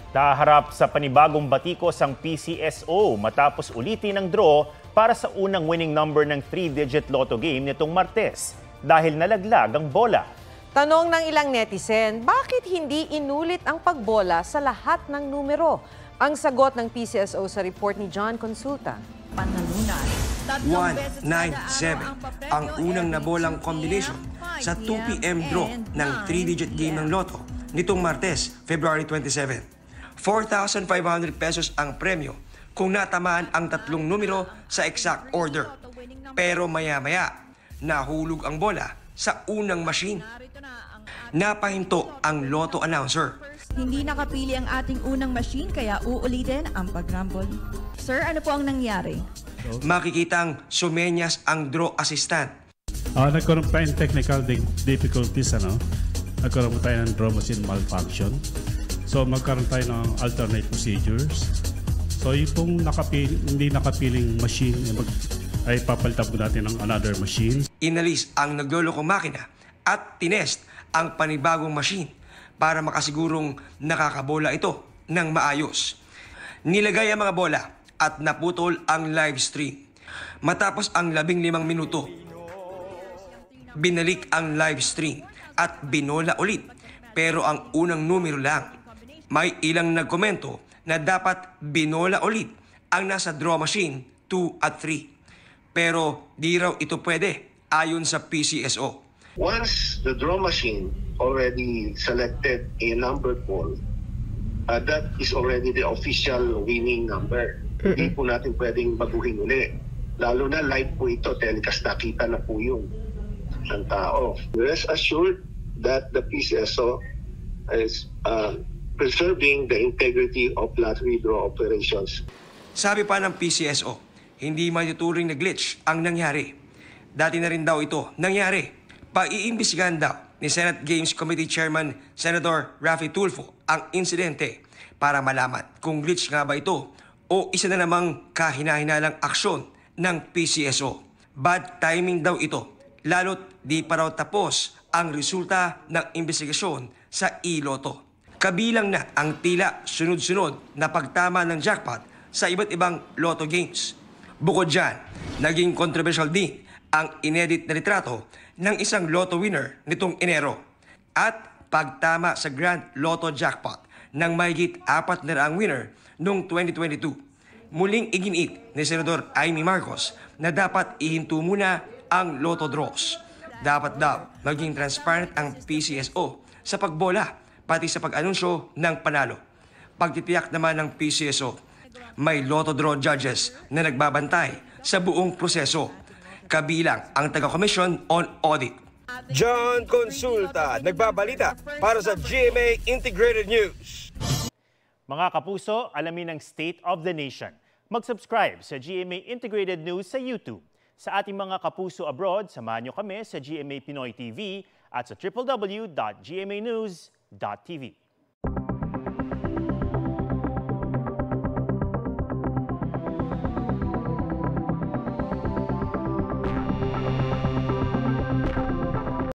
Naharap sa panibagong batikos ang PCSO matapos ulitin ang draw para sa unang winning number ng 3-digit lotto game nitong Martes dahil nalaglag ang bola. Tanong ng ilang netizen, bakit hindi inulit ang pagbola sa lahat ng numero? Ang sagot ng PCSO sa report ni John Consulta. Panalunan. 197 ang unang nabolang combination sa 2 p.m. draw ng 3-digit game ng Lotto nitong Martes, February 27. 4,500 pesos ang premyo kung natamaan ang tatlong numero sa exact order. Pero maya-maya, nahulog ang bola sa unang machine. Napahinto ang Lotto announcer. Hindi nakapili ang ating unang machine kaya uulitin ang pag-rumble. Sir, ano po ang nangyari? Makikitang sumenyas ang draw assistant. Nagkaroon pa yung technical difficulties, nagkaroon pa tayo ng draw machine malfunction. So magkaroon tayo ng alternate procedures. So yung pong hindi nakapiling machine ay papalitan po natin ng another machine. Inalis ang naglolokong makina at tinest ang panibagong machine para makasigurong nakakabola ito ng maayos. Nilagay ang mga bola at naputol ang live stream. Matapos ang 15 minuto, binalik ang live stream at binola ulit. Pero ang unang numero lang. May ilang nagkomento na dapat binola ulit ang nasa draw machine 2 at 3. Pero di raw ito pwede ayon sa PCSO. Once the draw machine already selected a number call, that is already the official winning number. Hindi po natin pwedeng baguhin uli. Lalo na live po ito, telecast nakita na po yun ng tao. Rest assured that the PCSO is preserving the integrity of lottery draw operations. Sabi pa ng PCSO, hindi matuturing na glitch ang nangyari. Dati na rin daw ito nangyari. Paiimbestigahan daw ni Senate Games Committee Chairman Senator Raffy Tulfo ang insidente para malaman kung glitch nga ba ito o isa na namang kahina-hinalang aksyon ng PCSO. Bad timing daw ito, lalo't di pa raw tapos ang resulta ng investigasyon sa iLotto. Kabilang na ang tila sunod-sunod na pagtama ng jackpot sa iba't ibang lotto games. Bukod dyan, naging controversial din ang inedit na litrato ng isang lotto winner nitong Enero at pagtama sa Grand Lotto jackpot ng mahigit 4 na raang winner noong 2022. Muling iginit ni Senador Amy Marcos na dapat ihinto muna ang lotto draws. Dapat daw maging transparent ang PCSO sa pagbola pati sa pag-anunsyo ng panalo. Pagtitiyak naman ng PCSO, may lotto draw judges na nagbabantay sa buong proseso, kabilang ang taga-Commission on Audit. John Consulta, nagbabalita para sa GMA Integrated News. Mga kapuso, alamin ang State of the Nation. Mag-subscribe sa GMA Integrated News sa YouTube. Sa ating mga kapuso abroad, samahan nyo kami sa GMA Pinoy TV at sa www.gmanews.tv.